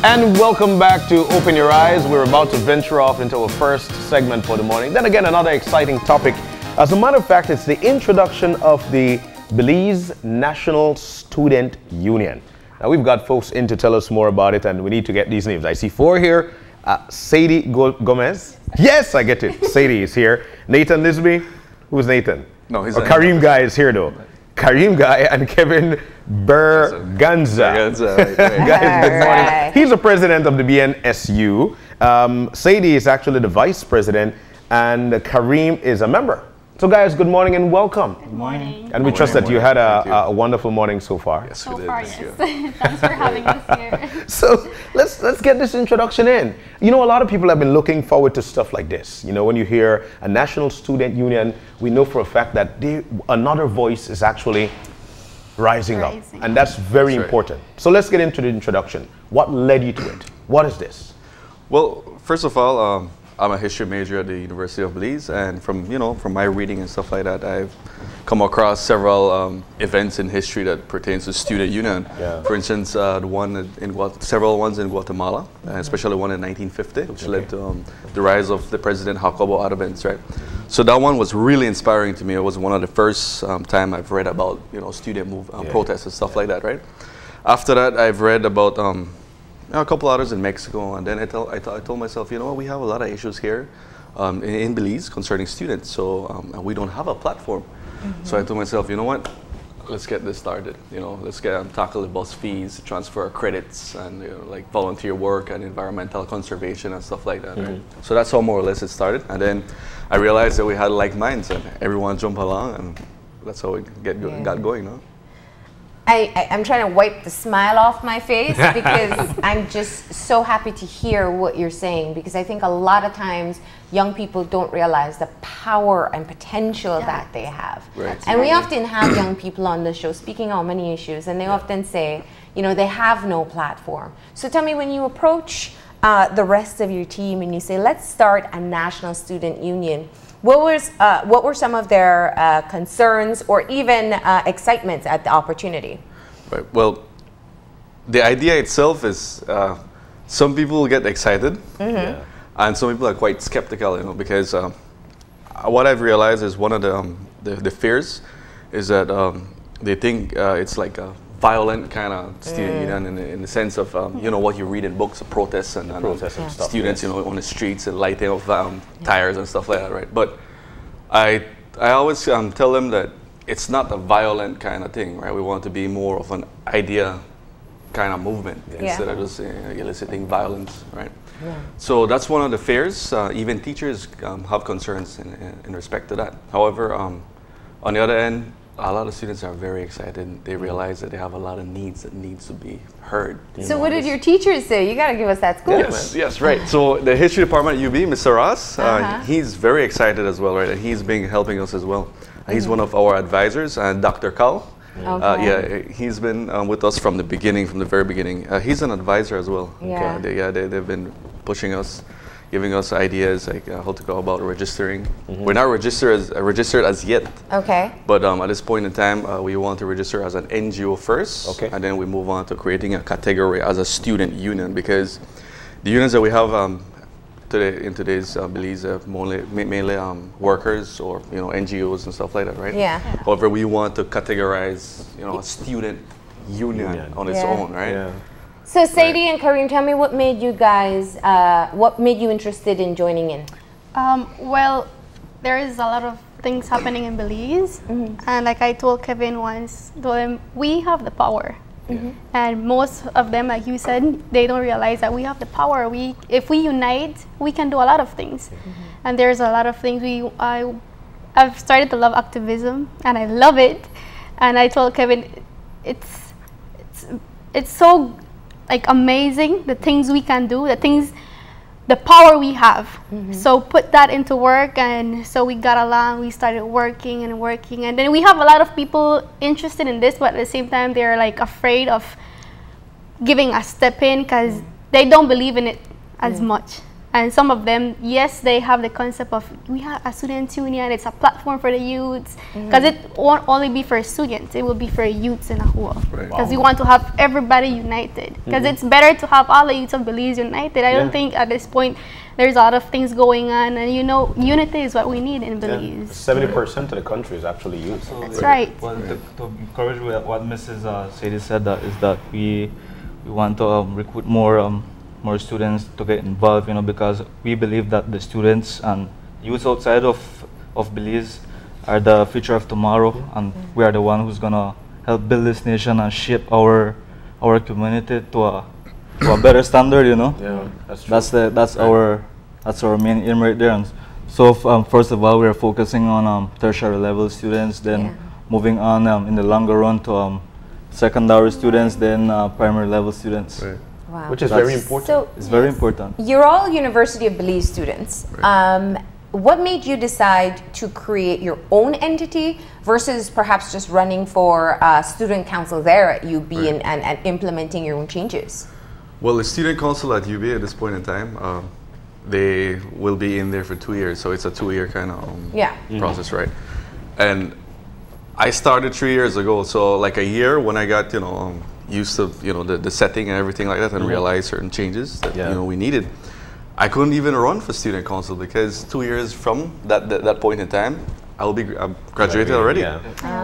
And welcome back to Open Your Eyes. We're about to venture off into our first segment for the morning. Then again, another exciting topic. As a matter of fact, it's the introduction of the Belize National Student Union. Now, we've got folks in to tell us more about it, and we need to get these names. I see four here. Seidy Gomez. Yes, I get it. Seidy is here. Nathan Lisby. Who's Nathan? No, he's Kareem guy is here, though. Kareem guy and Kevin Berganza. Right. Guys, good morning. He's the president of the BNSU. Seidy is actually the vice president, and Kareem is a member. So guys, good morning and welcome. Good morning. And we trust that you had a wonderful morning so far. Yes, So we did. far, yes. Thanks for having us here. So let's get this introduction in. You know, a lot of people have been looking forward to stuff like this. You know, when you hear a National Student Union, we know for a fact that another voice is actually rising up. And that's very important. So let's get into the introduction. What led you to it? What is this? Well, first of all, I'm a history major at the University of Belize, and from my reading and stuff like that, I've come across several events in history that pertains to student union. Yeah. For instance, several ones in Guatemala, especially one in 1950, which led to the rise of the President Jacobo Arbenz, right? So that one was really inspiring to me. It was one of the first time I've read about student protests and stuff like that, right? After that, I've read about a couple others in Mexico, and then I told myself, you know what, we have a lot of issues here in Belize concerning students, so and we don't have a platform. So I told myself, you know what, let's get this started. Let's tackle the bus fees, transfer credits, and like volunteer work and environmental conservation and stuff like that. Right? So that's how more or less it started, and then I realized that we had like minds, and everyone jumped along, and that's how it got going. No? I'm trying to wipe the smile off my face because I'm just so happy to hear what you're saying, because I think a lot of times young people don't realize the power and potential that they have. Right. And we often have young people on the show speaking on many issues, and they often say, they have no platform. So tell me, when you approach the rest of your team and you say, let's start a National Student Union, what were some of their concerns or even excitements at the opportunity? Right. Well, the idea itself is some people get excited, and some people are quite skeptical. Because what I've realized is one of the fears is that they think it's like a violent kind of student union in the sense of what you read in books of protests and stuff, students on the streets and lighting of tires and stuff like that, right? But I always tell them that it's not a violent kind of thing, right? We want to be more of an idea kind of movement instead of just eliciting violence, right? So that's one of the fears. Even teachers have concerns in respect to that. However, on the other end, a lot of students are very excited. They realize that they have a lot of needs that needs to be heard. So what did your teachers say? You got to give us that scoop. Yes, right. So the history department at UB, Mr. Ross, he's very excited as well, right? And he's been helping us as well. He's one of our advisors, and Dr. Cal. He's been with us from the beginning, from the very beginning. He's an advisor as well. They've been pushing us, giving us ideas like how to go about registering. We're not registered as yet. Okay. But at this point in time, we want to register as an NGO first. Okay. And then we move on to creating a category as a student union, because the unions that we have in today's Belize are mainly workers or NGOs and stuff like that, right? Yeah. However, we want to categorize a student union on its own, right? Yeah. So Seidy and Kareem, tell me what made you guys, what made you interested in joining in? Well, there is a lot of things happening in Belize, and like I told Kevin once, we have the power. And most of them, like you said, they don't realize that we have the power. If we unite, we can do a lot of things. And there's a lot of things I've started to love activism, and I love it. And I told Kevin, it's so like amazing, the things we can do, the power we have. So put that into work, and so we got along, we started working, and then we have a lot of people interested in this, but at the same time they're like afraid of giving a step in because they don't believe in it as much. And some of them, yes, they have the concept of we have a student union, it's a platform for the youths, because it won't only be for students, it will be for youths in a whole. Because we want to have everybody united. Because it's better to have all the youths of Belize united. I don't think at this point there's a lot of things going on, and you know, unity is what we need in Belize. 70% of the country is actually youth. So That's right. Well, to encourage what Mrs. Seidy said, is that we want to recruit more students to get involved, you know, because we believe that the students and youth outside of Belize are the future of tomorrow, and we are the one who's gonna help build this nation and shape our community to a better standard, you know. Yeah, that's true. That's our main aim right there. And so first of all, we are focusing on tertiary level students, then moving on in the longer run to secondary students, then primary level students. Right. Wow. Which is very important. So it's very important. you're all University of Belize students. What made you decide to create your own entity versus perhaps just running for student council there at UB and implementing your own changes? Well, the student council at UB at this point in time, they will be in there for 2 years, so it's a 2-year kind of process, right? And I started 3 years ago, so like a year when I got, you know, used to, you know, the setting and everything like that, and realized certain changes that you know we needed. I couldn't even run for student council because 2 years from that point in time, I'll graduated already.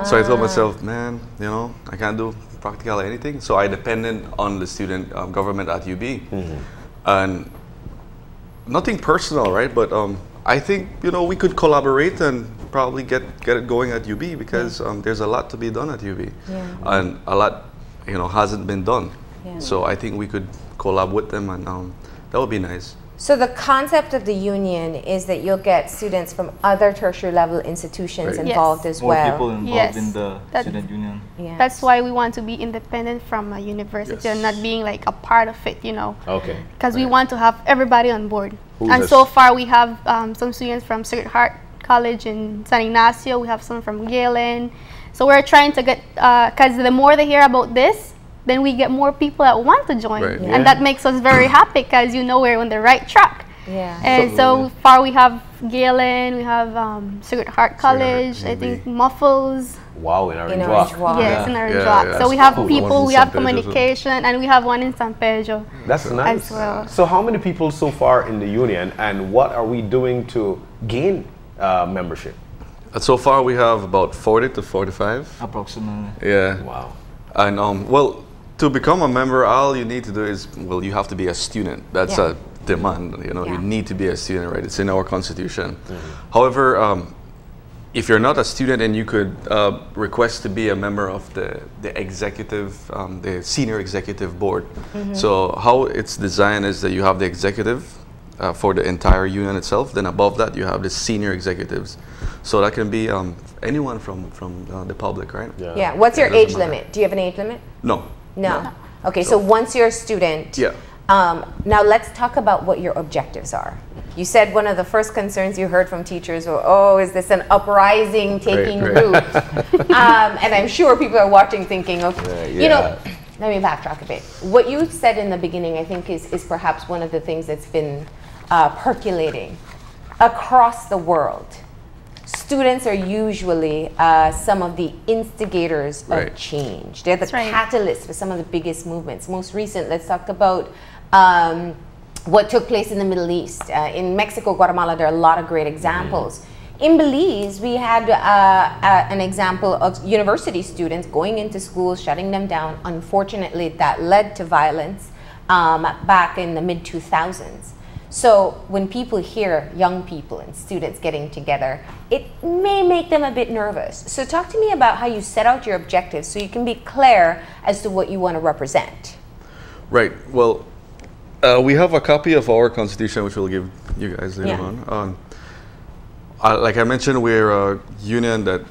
So I told myself, man, you know, I can't do practically anything. So I depended on the student government at UB, and nothing personal, right? But I think, you know, we could collaborate and probably get it going at UB because there's a lot to be done at UB, and a lot, you know, hasn't been done. So I think we could collab with them, and that would be nice. So the concept of the union is that you'll get students from other tertiary level institutions involved as More well. people involved in the student union. That's why we want to be independent from a university and not being like a part of it, you know. Okay. Because we want to have everybody on board. Who's and this? so far we have some students from Sacred Heart College in San Ignacio. We have some from Galen. So we're trying to get, because the more they hear about this, then we get more people that want to join. And that makes us very happy because, you know, we're on the right track. And so far we have Galen, we have Sacred Heart College, I think Muffles. Wow, in Orange Walk. Yes, in Orange Walk. So we have people, we have communication, and we have one in San Pedro. That's nice. As well. So how many people so far in the union, and what are we doing to gain membership? So far we have about 40 to 45. Approximately. Yeah. Wow. And well, to become a member, all you need to do is, well, you have to be a student. That's a demand, you know, you need to be a student, right? It's in our constitution. However, if you're not a student, and you could request to be a member of the executive, the senior executive board. So how it's designed is that you have the executive for the entire union itself. Then above that, you have the senior executives. So that can be anyone from the public, right? Yeah. What's your age limit? Do you have an age limit? No. No. Okay, so once you're a student, now let's talk about what your objectives are. You said one of the first concerns you heard from teachers were, oh, is this an uprising taking root? And I'm sure people are watching thinking, okay, you know, let me backtrack a bit. What you said in the beginning, I think, is perhaps one of the things that's been percolating across the world. Students are usually some of the instigators of change. They're the catalysts for some of the biggest movements. Most recent, let's talk about what took place in the Middle East. In Mexico, Guatemala, there are a lot of great examples. In Belize, we had an example of university students going into schools, shutting them down. Unfortunately, that led to violence back in the mid-2000s. So when people hear young people and students getting together, it may make them a bit nervous. So talk to me about how you set out your objectives so you can be clear as to what you want to represent. Right. Well, we have a copy of our constitution, which we'll give you guys later on. Like I mentioned, we're a union that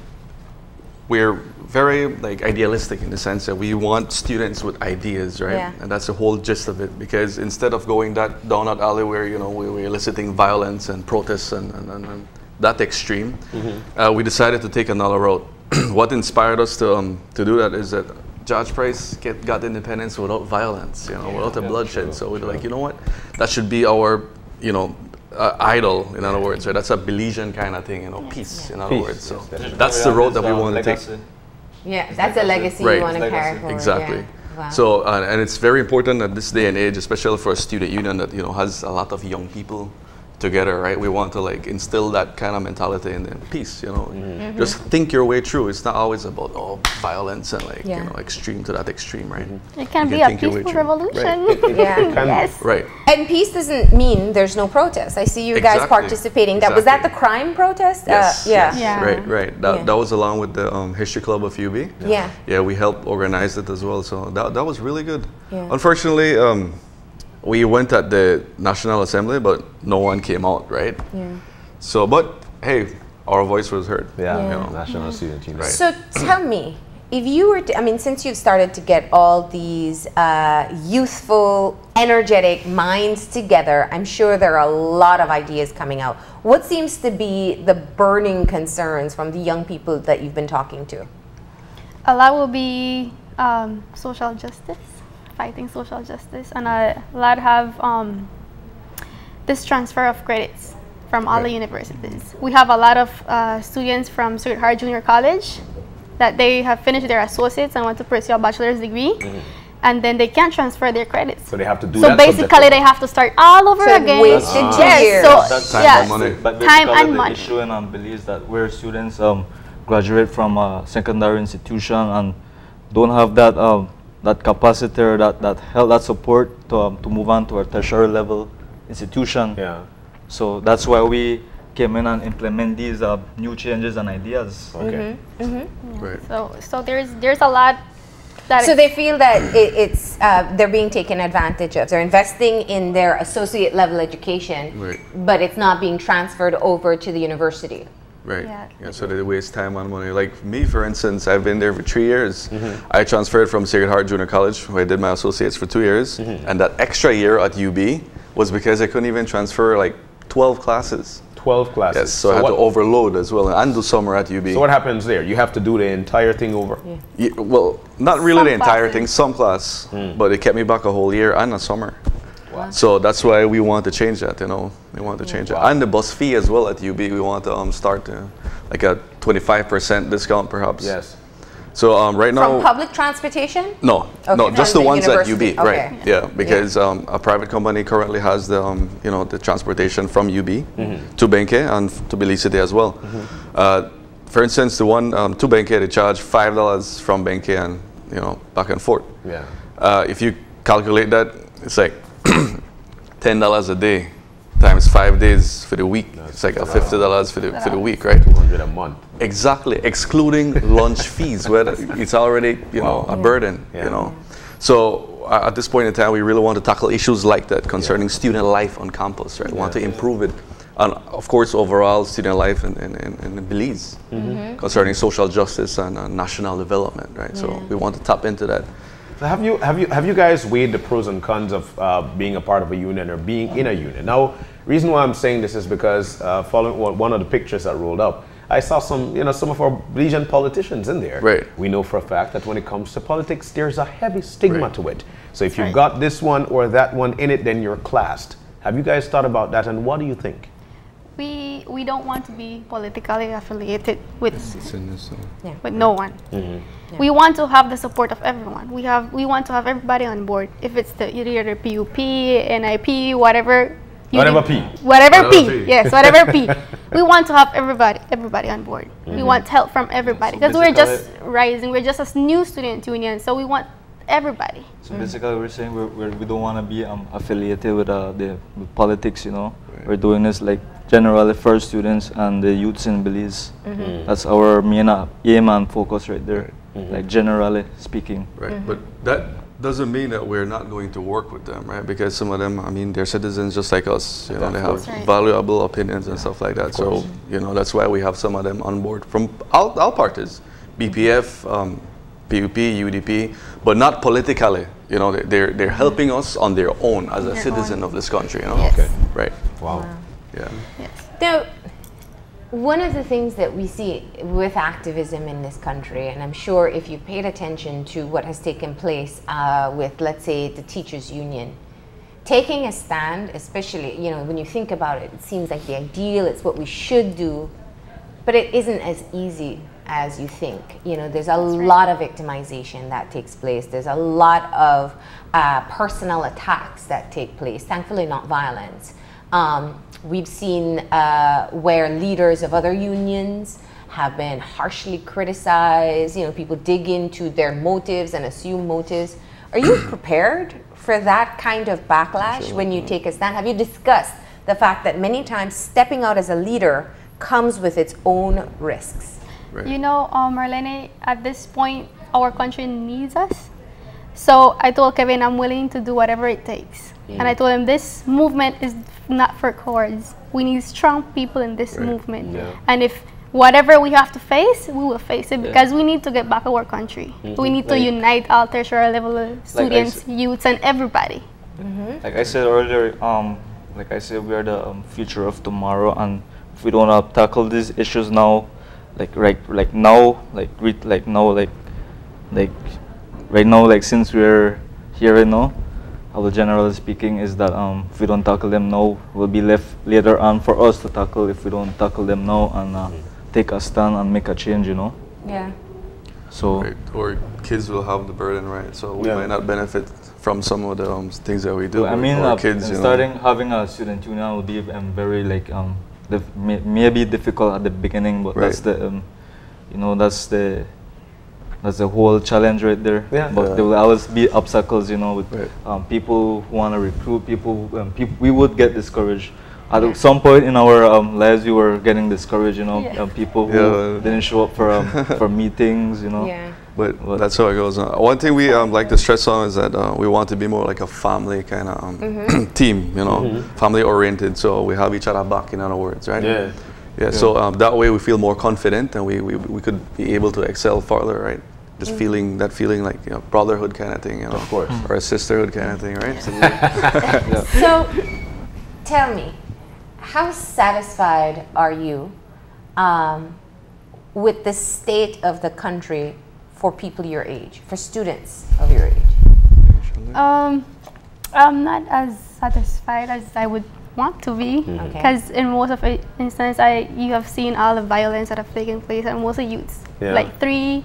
we're very idealistic in the sense that we want students with ideas, right? And that's the whole gist of it. Because instead of going down that alley where we're eliciting violence and protests and that extreme, we decided to take another road. What inspired us to do that is that George Price got independence without violence, without the bloodshed. So we're like, you know what? That should be our idol, in other words, right? That's a Belizean kind of thing, peace, in other Peace, words. So yes, that's the road that we want to take. Yeah, that's a legacy Right. you want to carry forward. Exactly. Yeah. Wow. So, and it's very important at this day and age, especially for a student union that has a lot of young people together, right? We want to like instill that kind of mentality and peace, Just think your way through. It's not always about violence and like extreme to that extreme, right? It can You be a think your way peaceful through. revolution. Right. Yes. Right. And peace doesn't mean there's no protest. I see you guys Exactly. participating. That was that the crime protest? Yes. Yeah. Yeah. Right. That was along with the History Club of UB. Yeah. Yeah, we helped organize it as well. So that was really good. Yeah. Unfortunately, we went at the National Assembly, but no one came out, right? Yeah. So, but hey, our voice was heard. Yeah, National Student Union. Right. So tell me, if you were to, since you've started to get all these youthful, energetic minds together, I'm sure there are a lot of ideas coming out. What seems to be the burning concerns from the young people that you've been talking to? A lot will be social justice, fighting social justice, and a lot have this transfer of credits from all the universities. We have a lot of students from Seidy Junior College that they have finished their associates and want to pursue a bachelor's degree, and then they can't transfer their credits. So they have to do So that. basically, they have to start all over again. Wasted 2 Yes, years. so That's time and money. But Time basically and the money. issue in Belize that where students graduate from a secondary institution and don't have that that capacity or that help, that support to move on to a tertiary level institution. Yeah. So that's why we came in and implement these new changes and ideas. Okay. Right. So there's a lot that So they feel that it's they're being taken advantage of. They're investing in their associate level education, Right. but it's not being transferred over to the university. Right. Yeah. So they waste time and money. Like me, for instance, I've been there for 3 years. I transferred from Seidy Junior College, where I did my associates for 2 years, and that extra year at UB was because I couldn't even transfer like 12 classes. 12 classes. Yes, so I had to overload as well and do summer at UB. So what happens there? You have to do the entire thing over. Yeah, well, not really Some the entire classes. thing, some class, but it kept me back a whole year and a summer. Wow. So that's why we want to change that, We want to change it. And the bus fee as well at UB, we want to start like a 25% discount perhaps. Yes. So right now... From public transportation? No, Okay. no, just the From the ones at UB, university. right? Okay. Yeah, because a private company currently has the the transportation from UB to Benke and to Belize City as well. For instance, the one to Benke, they charge $5 from Benke and back and forth. Yeah. If you calculate that, it's like $10 a day times 5 days for the week. It's like $50 for the week, right? 200 a month. Exactly, excluding lunch fees, where it's already a burden. Yeah. So at this point in time, we really want to tackle issues like that concerning student life on campus, right? We want to improve it, and of course, overall student life in Belize, concerning social justice and national development, right? So we want to tap into that. So have you guys weighed the pros and cons of being a part of a union or being in a union? Now, reason why I'm saying this is because following one of the pictures that rolled up, I saw some of our Belizean politicians in there. Right. We know for a fact that when it comes to politics, there's a heavy stigma to it. So if you've Right. got this one or that one in it, then you're classed. Have you guys thought about that, and what do you think? we don't want to be politically affiliated with no one. We want to have the support of everyone. We want to have everybody on board. If it's either PUP, NIP, whatever. Whatever P. Whatever P. Yes, whatever P. We want to have everybody on board. We want help from everybody because we're just rising. We're just a new student union, so we want everybody. So basically, we're saying we don't want to be affiliated with with politics. We're doing this like generally for students and the youths in Belize. That's our main aim and focus right there. Like generally speaking. Right, but that doesn't mean that we're not going to work with them, right? Because some of them, they're citizens just like us. They have valuable opinions and stuff like that. So, that's why we have some of them on board from all parties, BPF, PUP, UDP, but not politically. They're helping us on their own as a citizen of this country. Yes. Okay. Right. Wow. Yeah. Yes. Now, one of the things that we see with activism in this country, and I'm sure if you paid attention to what has taken place with, let's say, the teachers' union, taking a stand, especially, you know, when you think about it, it seems like the ideal, it's what we should do, but it isn't as easy as you think. You know, there's a lot of victimization that takes place. There's a lot of personal attacks that take place, thankfully not violence. We've seen where leaders of other unions have been harshly criticized. You know, people dig into their motives and assume motives. Are you prepared for that kind of backlash when you take a stand? Have you discussed the fact that many times stepping out as a leader comes with its own risks? Right. You know, Marlene, at this point, our country needs us. So I told Kevin I'm willing to do whatever it takes. And I told him this movement is not for cowards. We need strong people in this movement. And if whatever we have to face, we will face it because we need to get back our country. We need to unite all tertiary level students, youths, and everybody. Like I said earlier, like I said, we are the future of tomorrow, and if we don't tackle these issues now, right now, since we're here right now, how generally speaking is that if we don't tackle them now, we'll be left later on for us to tackle if we don't tackle them now and take a stand and make a change, you know? Yeah. So, or kids will have the burden, right? So we might not benefit from some of the things that we do. Well, I mean, kids, having a student union will be very maybe difficult at the beginning, but that's the you know, that's the whole challenge right there. But there will always be obstacles, you know, with people who want to recruit people. We would get discouraged. At some point in our lives, we were getting discouraged, you know, people who didn't show up for for meetings, you know. But that's how it goes. One thing we like to stress on is that we want to be more like a family kind of team, you know, family oriented. So we have each other back, in other words, right? So that way we feel more confident and we could be able to excel further, right? Just feeling like, you know, brotherhood kind of thing, you know, of course, or a sisterhood kind of thing, right? So tell me, how satisfied are you with the state of the country for people your age, for students of your age? I'm not as satisfied as I would want to be, because in most of the instances, you have seen all the violence that have taken place and most of youths. Like 3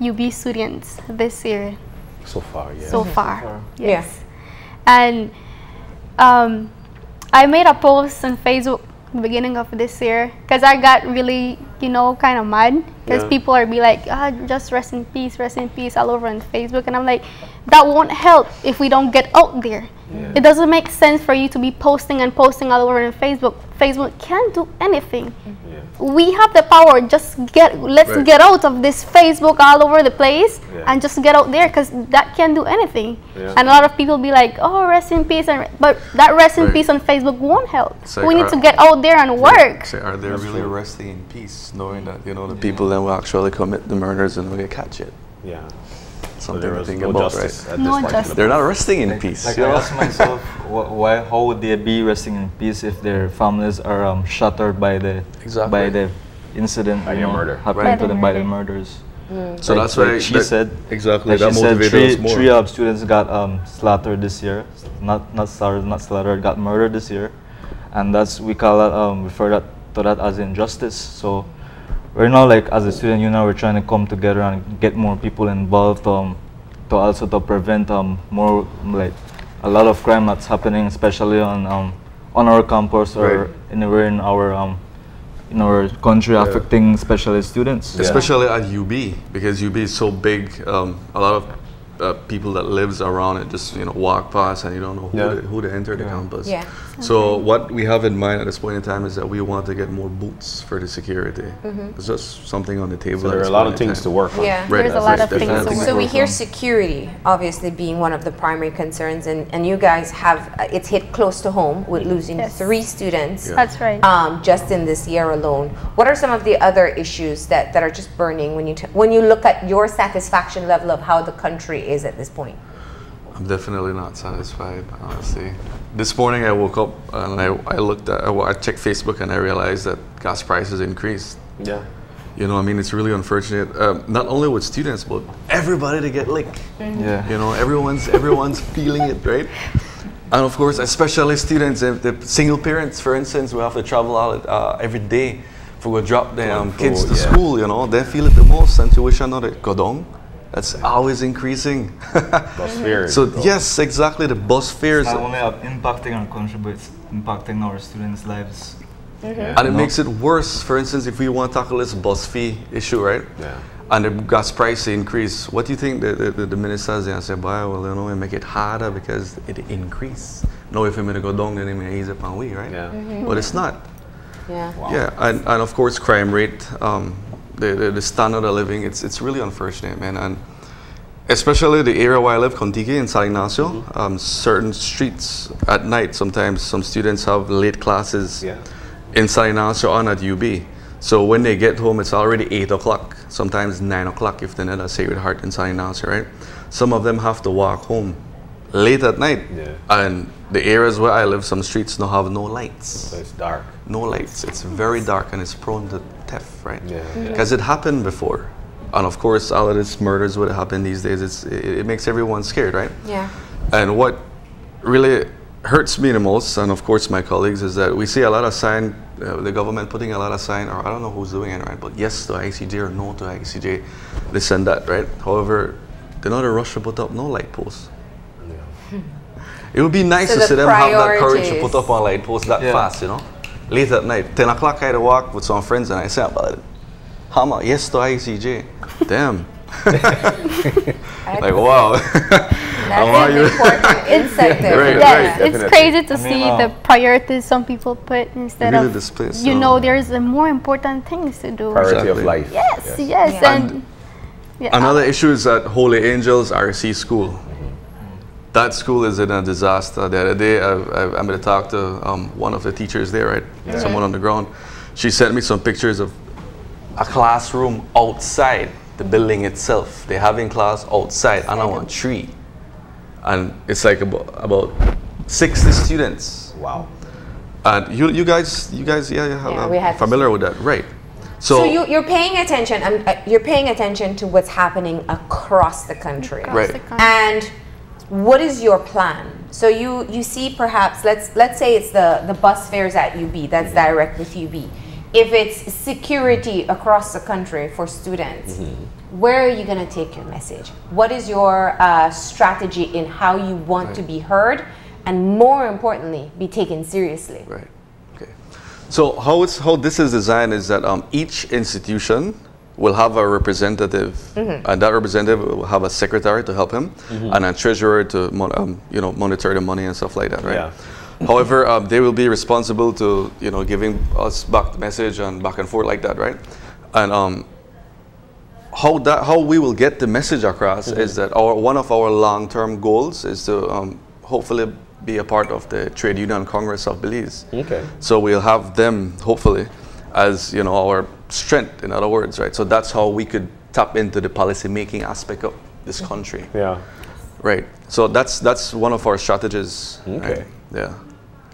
UB students this year. So far, yes. And I made a post on Facebook the beginning of this year because I got really, you know, kind of mad because people are be like, just rest in peace all over on Facebook, and I'm like, that won't help if we don't get out there. It doesn't make sense for you to be posting all over on Facebook. Facebook can't do anything. We have the power. Let's get out of this Facebook all over the place and just get out there, because that can't do anything. And a lot of people be like, oh, rest in peace, but that rest in peace on Facebook won't help. So we need to get out there and work. So are they really resting in peace, knowing that, you know, the people that will actually commit the murders and will catch it? Something to think about, right? No justice. They're not resting in peace. Like, I ask myself, how would they be resting in peace if their families are shattered by the incident, by your murder, happening to them by the murders? So that's why she said. Exactly. Like she said, three students got slaughtered this year. Not slaughtered, got murdered this year, and we call that refer to that as injustice. So right now, like as a student union, we're trying to come together and get more people involved to also prevent more, like, a lot of crime that's happening, especially on our campus or anywhere in our country, affecting especially students. Especially at UB, because UB is so big. A lot of people that lives around it just, you know, walk past and you don't know who to enter the campus. So what we have in mind at this point in time is that we want to get more boots for the security. It's just something on the table. So there are a lot of things to work on. There's a lot of things to work on. So we hear security obviously being one of the primary concerns, and you guys have, it's hit close to home with losing 3 students. That's right. Just in this year alone. What are some of the other issues that are just burning when you look at your satisfaction level of how the country is at this point? I'm definitely not satisfied, honestly. This morning I woke up and I checked Facebook and I realized that gas prices increased. You know, I mean, it's really unfortunate. Not only with students, but everybody to get licked. You know, everyone's feeling it, right? And of course, especially students, the single parents, for instance, who have to travel out every day for go drop their kids to school, you know, they feel it the most, and tuition not go down. That's always increasing. Bus fares. So yes, exactly, the bus fares. It's not only impacting our country, but it's impacting our students' lives. And it makes it worse. For instance, if we want to tackle this bus fee issue, right? Yeah. And the gas price increase, what do you think the ministers and say, boy, well, you know, we make it harder because it increase. No, if we go down, then it may ease up on we, right? Yeah. But it's not. Yeah. Wow. Yeah, and of course, crime rate, the standard of living, it's really unfortunate, man. And especially the area where I live, Contiki in San Ignacio, certain streets at night, sometimes some students have late classes in San Ignacio and at UB. So when they get home, it's already 8 o'clock, sometimes 9 o'clock if they're not at Sacred Heart in San Ignacio, right? Some of them have to walk home late at night. Yeah. And the areas where I live, some streets don't have no lights. So it's dark. No lights. It's very dark and it's prone to theft, right? Yeah. Because it happened before. And of course, all of these murders would happen these days. It makes everyone scared, right? Yeah. And what really hurts me the most, and of course my colleagues, is that we see a lot of sign, the government putting a lot of sign, or I don't know who's doing it, right? But yes to ICJ or no to ICJ, this and that, right? However, they're not a rush to put up no light posts. It would be nice to see them have that courage to put up on light posts that fast, you know? Late at night, 10 o'clock I had to walk with some friends and I said about it. Hammer, yes to ICJ. Damn. Like, wow. That's an important insight there. Right, Yes, right. it's crazy to see the priorities some people put instead Really of, displaced, you know, there's more important things to do. Priority Exactly. of life. Yes, yes, Yeah. and Another issue is at Holy Angels RC School. That school is in a disaster. The other day, I'm going to talk to one of the teachers there, right? Someone on the ground. She sent me some pictures of a classroom outside the building itself. They're having class outside, and on a tree. And it's like about 60 students. Wow. And you guys, we familiar with that, right? So you're paying attention. You're paying attention to what's happening across the country. Right. And what is your plan? So you see, perhaps let's say it's the bus fares at UB. That's direct with UB. If it's security across the country for students, where are you going to take your message? What is your strategy in how you want to be heard, and more importantly, be taken seriously? Right. Okay. So how this is designed is that each institution will have a representative, and that representative will have a secretary to help him, and a treasurer to monitor the money and stuff like that, right? Yeah. However, they will be responsible to giving us back the message and back and forth like that, right? And how we will get the message across is that one of our long-term goals is to hopefully be a part of the Trade Union Congress of Belize. Okay. So we'll have them hopefully as our strength, in other words, right? So that's how we could tap into the policy making aspect of this country. Yeah. Right. So that's one of our strategies. Okay. Right? Yeah.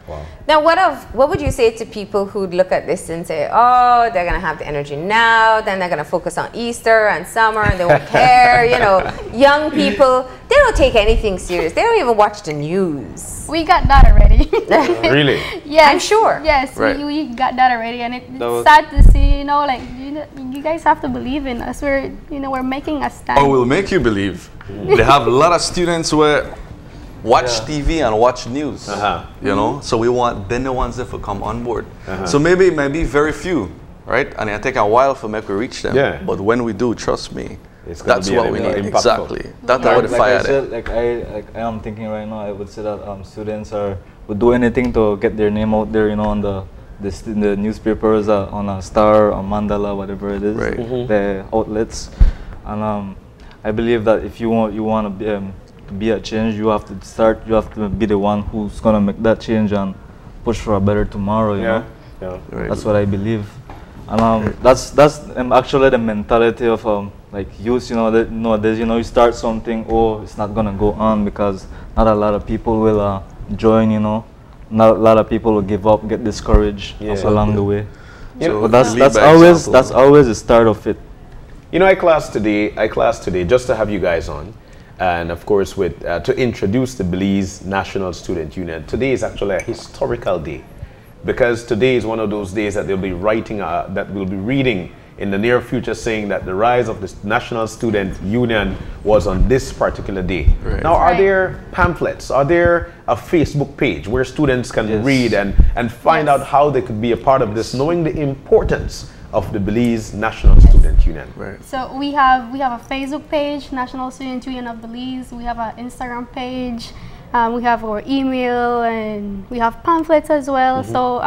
Wow. Now, what would you say to people who'd look at this and say, oh, they're going to have the energy now, then they're going to focus on Easter and summer, and they won't care, young people, they don't take anything serious. They don't even watch the news. we got that already. Really? Yes, I'm sure. Yes, Right. we got that already, and it's was- sad to see. You guys have to believe in us. We're making a stand. Oh, we'll make you believe. They have a lot of students where watch TV and watch news. So we want then the ones that will come on board. So maybe it might be very few, right? And it'll take a while for me to reach them. Yeah. But when we do, trust me, It's gonna that's be what an we need. impactful. Exactly. That's how the Like fire I there. said, I am thinking right now, I would say that students would do anything to get their name out there, on the newspapers, on a Star, on Mandala, whatever it is, Right. the outlets. And I believe that if you want to be a change, you have to be the one who's gonna make that change and push for a better tomorrow. You know? Yeah. Right. That's what I believe, and that's actually the mentality of youth. Nowadays, you start something, it's not gonna go on because not a lot of people will join. Not a lot of people will give up, get discouraged along the way. So But lead by that's example. always the start of it. I class today just to have you guys on, and of course with to introduce the Belize National Student Union. Today is actually a historical day, because today is one of those days that they'll be writing, that we'll be reading in the near future, saying that the rise of the National Student Union was on this particular day. Right. Now, are there pamphlets? Are there a Facebook page where students can read and find out how they could be a part of this, knowing the importance of the Belize National Student Union? Right. So we have a Facebook page, National Student Union of Belize. We have an Instagram page. We have our email, and we have pamphlets as well. So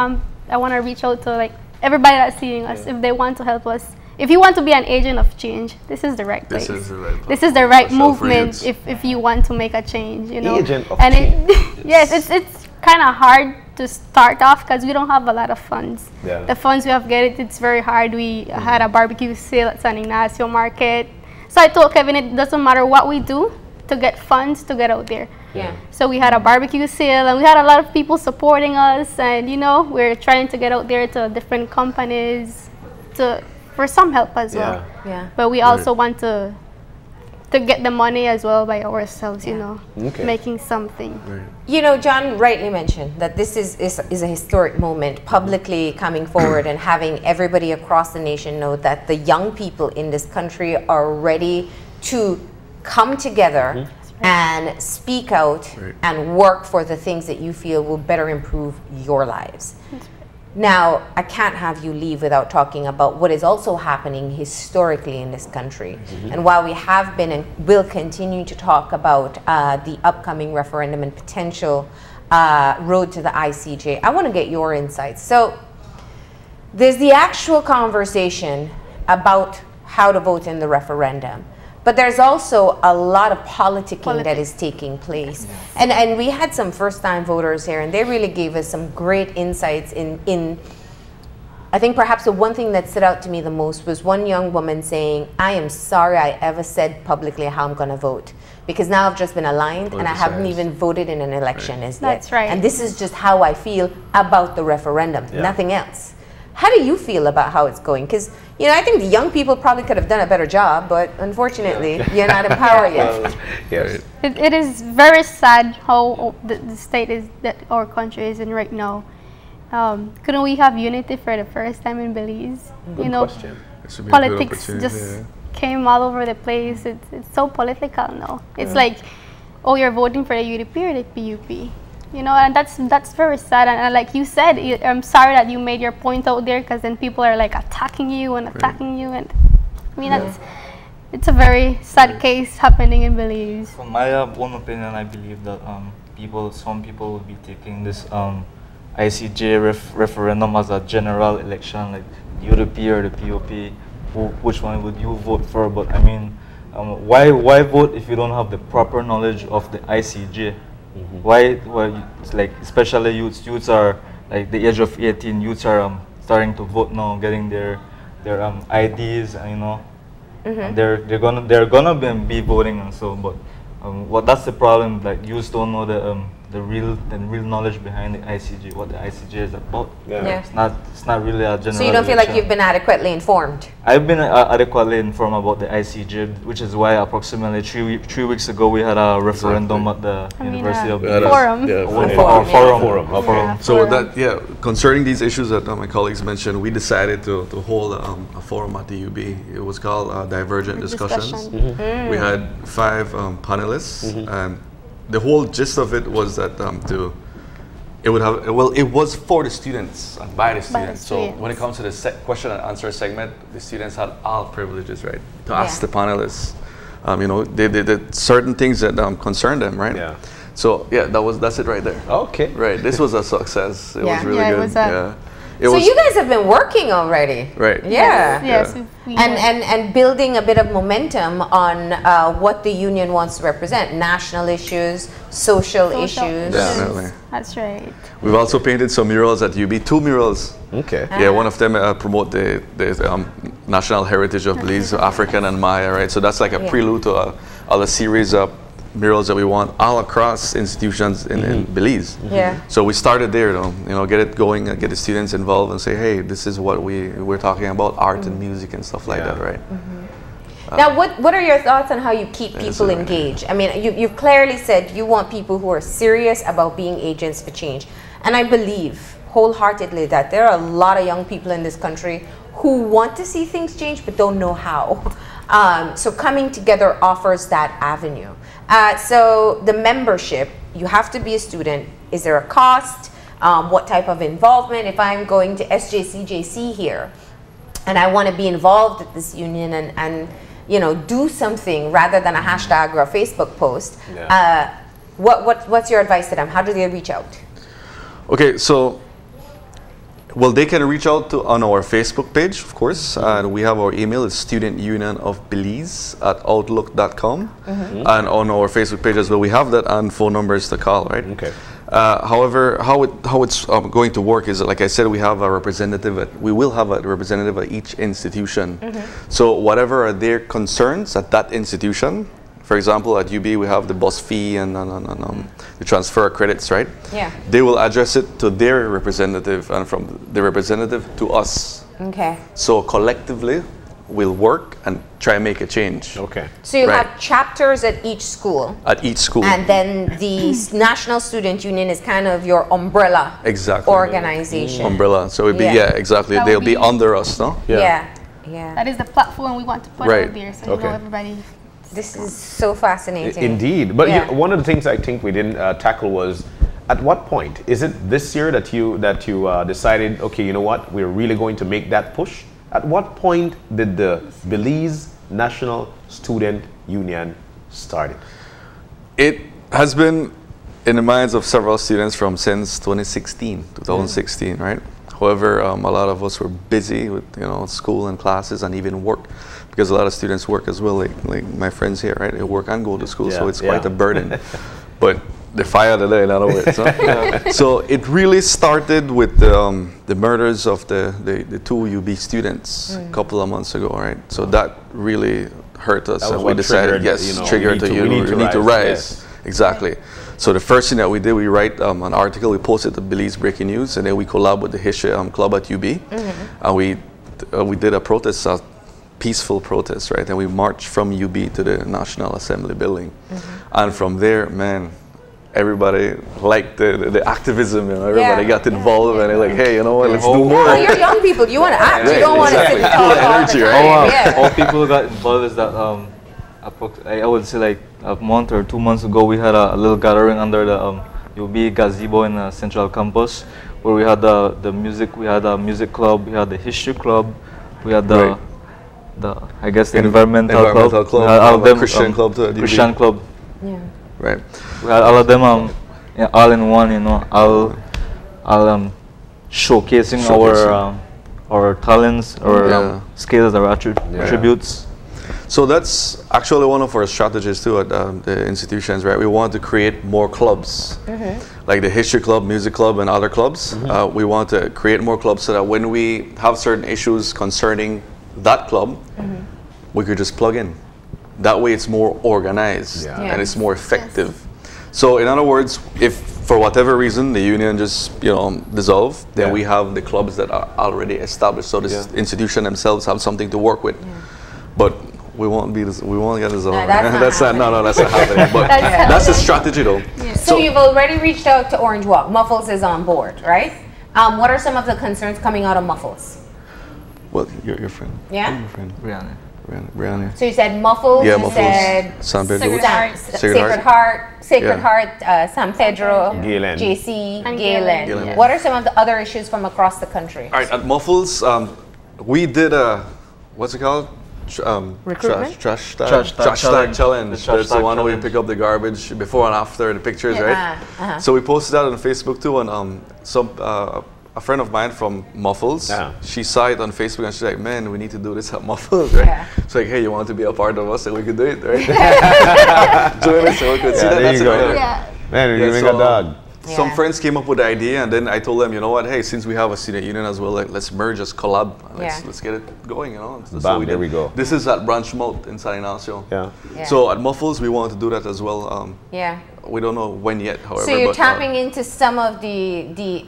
I want to reach out to like everybody that's seeing us, if they want to help us. If you want to be an agent of change, this is the right place. This is the right place. This is the right movement if you want to make a change, you know. Agent of and change. Yes, it's kind of hard to start off because we don't have a lot of funds. Yeah. The funds we have it's very hard. We had a barbecue sale at San Ignacio Market. So I told Kevin it doesn't matter what we do to get funds to get out there. Yeah. So we had a barbecue sale, and we had a lot of people supporting us, and you know, we're trying to get out there to different companies for some help as well. Yeah. But we also want to get the money as well by ourselves, you know, making something. You know, John rightly mentioned that this is a historic moment, publicly coming forward and having everybody across the nation know that the young people in this country are ready to come together and speak out and work for the things that you feel will better improve your lives. Now, I can't have you leave without talking about what is also happening historically in this country. And while we have been and will continue to talk about the upcoming referendum and potential road to the ICJ, I want to get your insights. So there's the actual conversation about how to vote in the referendum. But there's also a lot of politicking that is taking place. And we had some first-time voters here, and they really gave us some great insights in I think perhaps the one thing that stood out to me the most was one young woman saying, I am sorry I ever said publicly how I'm going to vote, because now I've just been aligned and I haven't even voted in an election as yet. That's right. And this is just how I feel about the referendum, nothing else. How do you feel about how it's going? Because, you know, I think the young people probably could have done a better job, but unfortunately, you're not empowered yet. Yes. It is very sad how the state is that our country is in right now. Couldn't we have unity for the first time in Belize? Good you know, question. politics just came all over the place. It's so political now. It's like, oh, you're voting for the UDP or the PUP. You know, and that's very sad. And like you said, I'm sorry that you made your point out there, because then people are like attacking you and attacking you. And I mean, it's a very sad case happening in Belize. From my own opinion, I believe that some people will be taking this ICJ referendum as a general election, like the UDP or the POP. Which one would you vote for? But I mean, why vote if you don't have the proper knowledge of the ICJ? Why it's like, especially youths are like the age of 18, youths are starting to vote now, getting their IDs, and you know, and they're gonna be voting, and so, but that's the problem, like youths don't know the real knowledge behind the ICJ, what the ICJ is about. It's not really a general. So you don't feel election. like you've been adequately informed? I've been adequately informed about the ICJ, which is why approximately 3 weeks ago we had a referendum at the University of Belize. Forum. So concerning these issues that my colleagues mentioned, we decided to hold a forum at the UB. It was called Divergent Discussions. We had 5 panelists, and the whole gist of it was that it was for the students and by the students. So when it comes to the question and answer segment, the students had all privileges, right, to ask the panelists. You know, they did certain things that concerned them, right? Yeah. So that's it right there. Okay. Right. This was a success. It was really good. So you guys have been working already, right? Yeah. Yes. And building a bit of momentum on what the union wants to represent: national issues, social issues. Definitely. That's right. We've also painted some murals at UB. 2 murals. Okay. Yeah, one of them promote the national heritage of Belize, African and Maya, right? So that's like a prelude to a series of murals that we want all across institutions in Belize. Yeah. So we started there, you know, get it going, get the students involved, and say, hey, this is what we're talking about, art and music and stuff like that, right? Now, what are your thoughts on how you keep people engaged? I mean, you've clearly said you want people who are serious about being agents for change. And I believe wholeheartedly that there are a lot of young people in this country who want to see things change but don't know how. So coming together offers that avenue. So the membership, you have to be a student. Is there a cost? What type of involvement? If I'm going to SJCJC here and I want to be involved at this union and you know, do something rather than a hashtag or a Facebook post, what's your advice to them? How do they reach out? Okay, so, well, they can reach out on our Facebook page, of course, and we have our email, it's studentunionofbelize@outlook.com, and on our Facebook page as well, we have that and phone numbers to call, right? Okay. However, how it's going to work is, like I said, we have a representative. We will have a representative at each institution. So whatever are their concerns at that institution, for example, at UB we have the bus fee and the transfer credits, right? Yeah. They will address it to their representative, and from the representative to us. Okay. So collectively, we'll work and try and make a change. Okay. So you have chapters at each school. At each school. And then the National Student Union is kind of your umbrella organization. Umbrella. So it'd be, exactly. That They'll would be be under us, no? Yeah. That is the platform we want to put out there, so you know everybody. This is so fascinating. Indeed. But one of the things I think we didn't tackle was, at what point? Is it this year that you decided, okay, you know what, we're really going to make that push? At what point did the Belize National Student Union start? It has been in the minds of several students since 2016, right? However, a lot of us were busy with school and classes and even work, because a lot of students work as well, like my friends here, right? They work and go to school, so it's quite a burden. But the fire today, in other words. So it really started with the murders of the two UB students a couple of months ago, right? So that really hurt us, and we decided, triggered we need to rise. Yes. Exactly. So the first thing that we did, we write an article, we posted to Belize Breaking News, and then we collab with the History Club at UB, and we did a protest, a peaceful protest, right? And we marched from UB to the National Assembly building, and from there, man, everybody liked the activism, everybody got involved, and they're like, hey, you know what, let's do more. Well, you're young people, you want to act, you don't want to sit and talk all the time. All people got involved is that, I would say like a month or 2 months ago, we had a little gathering under the UB gazebo in the Central Campus, where we had the music, we had a music club, we had the history club, we had the I guess the environmental club, we had all of them, Christian club too, Christian club. Yeah. Right. We had all of them all in one, all showcasing our talents, our skills, our attributes. So that's actually one of our strategies too at the institutions, right? We want to create more clubs, like the history club, music club, and other clubs. We want to create more clubs so that when we have certain issues concerning that club, we could just plug in. That way it's more organized and it's more effective. So in other words, if for whatever reason the union just dissolve, then we have the clubs that are already established. So the institution themselves have something to work with. But we won't get dissolved. No, that's not happening. But that's the strategy though. So you've already reached out to Orange Walk. Muffles is on board, right? What are some of the concerns coming out of Muffles? Well, your friend. Yeah? Your friend. Brianna. So you said Muffles, you said Sacred Heart, San Pedro, Galen. JC, Galen. What are some of the other issues from across the country? All right, at Muffles, we did a, what's it called? Recruitment? Trash tag challenge. That's the one where we pick up the garbage before and after the pictures, right? So we posted that on Facebook too, and a friend of mine from Muffles, she saw it on Facebook and she's like, man, we need to do this at Muffles, right? It's like, hey, you want to be a part of us and we could do it, right? Join us so we could see that. There you go. Man, you make a dog. Some friends came up with the idea, and then I told them, you know what, hey, since we have a student union as well, like, let's merge as collab. Let's get it going, Bam, there we go. This is at Branch Mount in San Ignacio. So at Muffles, we wanted to do that as well. We don't know when yet, however. So you're tapping into some of the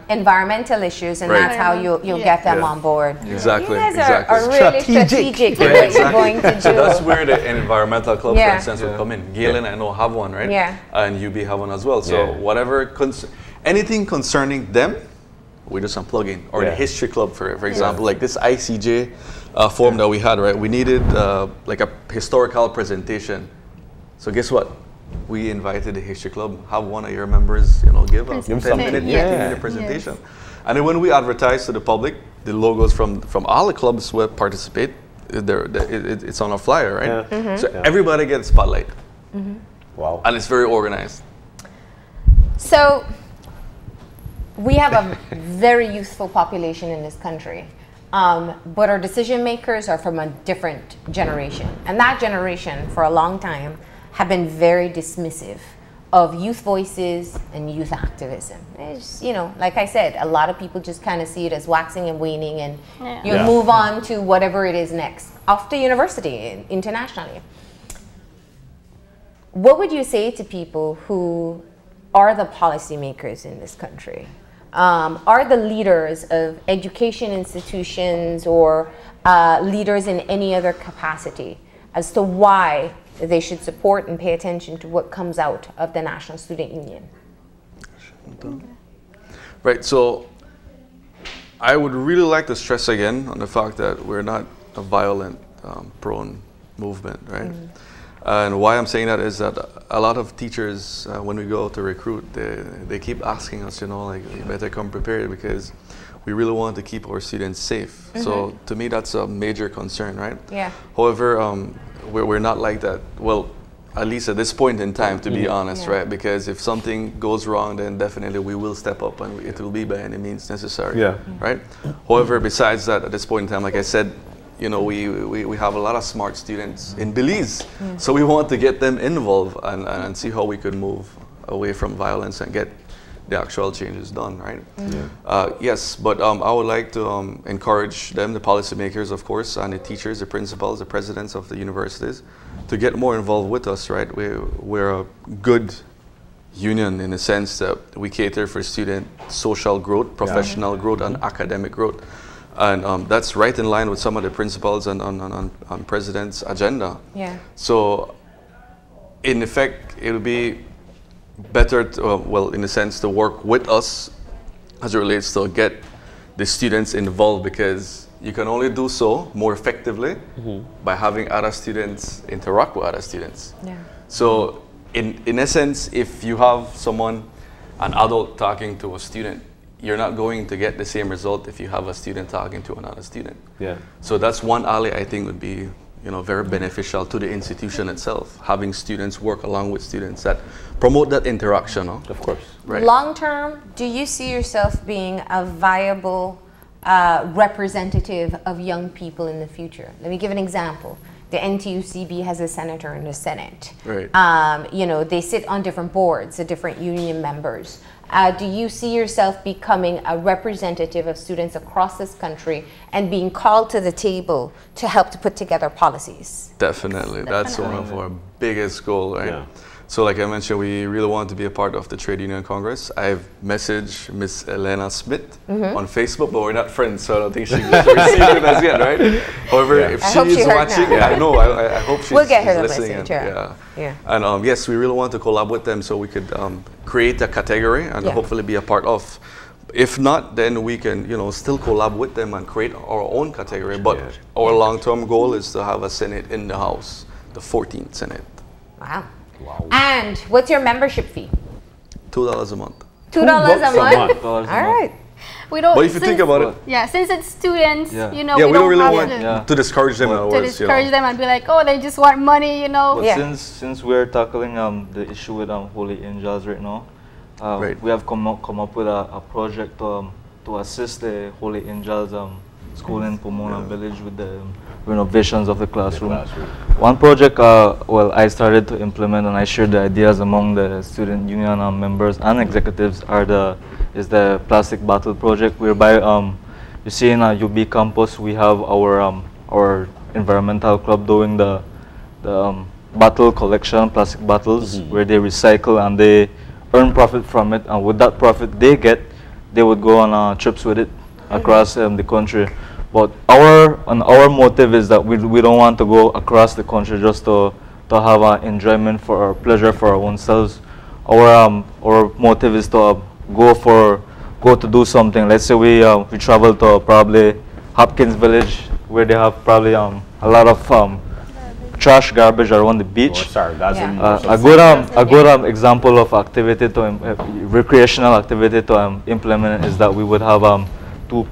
environmental issues, and that's how you'll get them on board. Exactly. You guys are really strategic in what you're going to do. So that's where the environmental club, for instance, would come in. Galen, I know, have one, right? Yeah. And UB have one as well. So whatever, anything concerning them, we just unplug in. Or the history club, for example, like this ICJ forum that we had, right? We needed like a historical presentation. So guess what? We invited the history club. Have one of your members, you know, give a 10-minute presentation. Yes. And then when we advertise to the public, the logos from all the clubs will participate. It's on a flyer, right? Yeah. So everybody gets spotlight. Wow. And it's very organized. So we have a very youthful population in this country. But our decision makers are from a different generation. And that generation, for a long time, have been very dismissive of youth voices and youth activism. It's, you know, like I said, a lot of people just kind of see it as waxing and waning, and you'll move on to whatever it is next, off to university, internationally. What would you say to people who are the policymakers in this country? Are the leaders of education institutions or leaders in any other capacity as to why they should support and pay attention to what comes out of the National Student Union? Right, so I would really like to stress again on the fact that we're not a violent, prone movement, right? And why I'm saying that is that a lot of teachers, when we go to recruit, they keep asking us, you know, like, you better come prepared because we really want to keep our students safe. So to me, that's a major concern, right? Yeah. However, we're not like that. Well, at least at this point in time, to be honest, right? Because if something goes wrong, then definitely we will step up, and it will be by any means necessary, right? However, besides that, at this point in time, like I said, you know, we have a lot of smart students in Belize, so we want to get them involved and see how we could move away from violence and get the actual changes done, right? Yes, but I would like to encourage them, the policymakers, of course, and the teachers, the principals, the presidents of the universities, to get more involved with us, right? We're a good union in the sense that we cater for student social growth, professional growth, and academic growth. And that's right in line with some of the principles and on president's agenda. So, in effect, it would be better, to, well, in a sense, to work with us as it relates to get the students involved, because you can only do so more effectively by having other students interact with other students. So, in essence, if you have someone, an adult talking to a student, you're not going to get the same result if you have a student talking to another student. So that's one alley I think would be, you know, very beneficial to the institution itself, having students work along with students that promote that interaction. Of course. Right. Long term, do you see yourself being a viable representative of young people in the future? Let me give an example. The NTUCB has a senator in the Senate. Right. You know, they sit on different boards, the different union members. Do you see yourself becoming a representative of students across this country and being called to the table to help to put together policies? Definitely. That's one of our biggest goals, right? So like I mentioned, we really want to be a part of the Trade Union Congress. I've messaged Miss Elena Smith on Facebook, but we're not friends, so I don't think she's received it as yet, right? However, if she is watching, I know, I hope she's, we'll get her listening. And yes, we really want to collab with them so we could create a category and hopefully be a part of. If not, then we can, you know, still collab with them and create our own category. But our long-term goal is to have a Senate in the House, the 14th Senate. Wow. And what's your membership fee? $2 a month. $2 a month? All right. We don't. But if you think about it, since it's students, you know, we don't really want to discourage them. To discourage them and be like, oh, they just want money, you know. But since we're tackling the issue with Holy Angels right now, we have come up with a project to assist the Holy Angels school in Pomona Village with the renovations of the classroom. One project, well, I started to implement and I shared the ideas among the student union members and executives is the plastic bottle project, whereby you see in UB campus we have our environmental club doing the bottle collection, plastic bottles, where they recycle and they earn profit from it, and with that profit they get, they would go on trips with it across the country. But our motive is that we don't want to go across the country just to have enjoyment for our pleasure for our own selves. Our motive is to go to do something. Let's say we travel to probably Hopkins Village, where they have probably a lot of trash, garbage around the beach. A good example of activity to recreational activity to implement is that we would have two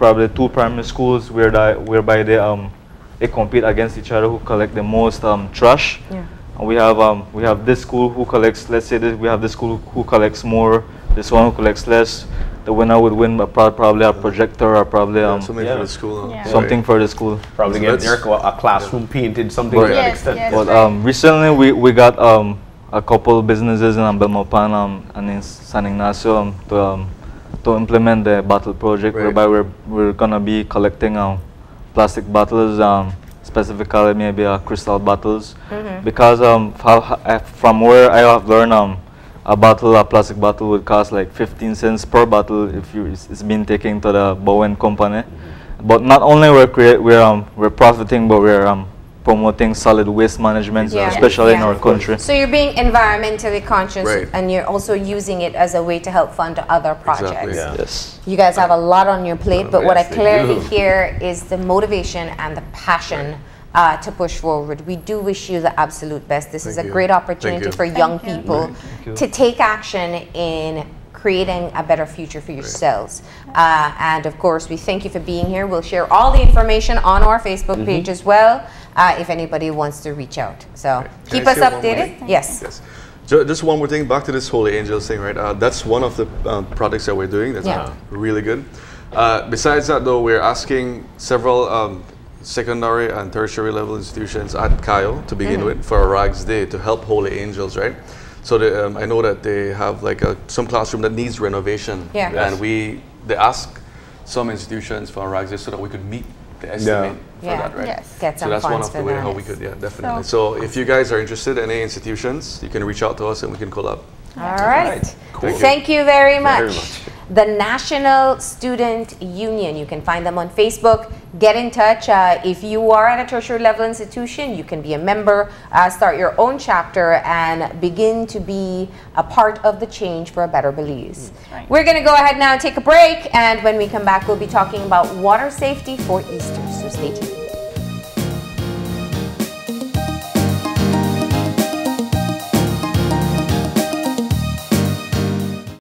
primary schools whereby they compete against each other who collect the most trash. And we have this school who collects. Let's say we have this school who collects more. This one who collects less. The winner would win probably a projector or probably something for the school. Something for the school. Probably get a classroom painted, something to that extent. But recently we got a couple businesses in Belmopan and in San Ignacio to implement the bottle project, whereby we're gonna be collecting plastic bottles, specifically maybe crystal bottles, because from where I have learned, a plastic bottle would cost like 15 cents per bottle if it's been taken to the Bowen company. But not only we're profiting, but we're promoting solid waste management, especially in our country. So you're being environmentally conscious, and you're also using it as a way to help fund other projects. Yes. You guys have a lot on your plate, but what I clearly hear is the motivation and the passion to push forward. We do wish you the absolute best. This is a great opportunity for young people to take action in creating a better future for yourselves. And of course, we thank you for being here. We'll share all the information on our Facebook page as well, if anybody wants to reach out. So keep us updated. Yes. Just one more thing, back to this Holy Angels thing, right? That's one of the projects that we're doing. That's really good. Besides that, though, we're asking several secondary and tertiary level institutions at CAIO to begin with for a RAGS Day to help Holy Angels, right? So I know that they have like some classroom that needs renovation, and they ask some institutions for a RAGS Day so that we could meet the estimate for that, right? Get some so that's one funds of the ways how we could, definitely. So if you guys are interested, any institutions, you can reach out to us and we can collab. All right. Thank you very much. The National Student Union. You can find them on Facebook. Get in touch. If you are at a tertiary level institution, you can be a member, start your own chapter, and begin to be a part of the change for a better Belize. We're going to go ahead now and take a break, and when we come back, we'll be talking about water safety for Easter. So stay tuned.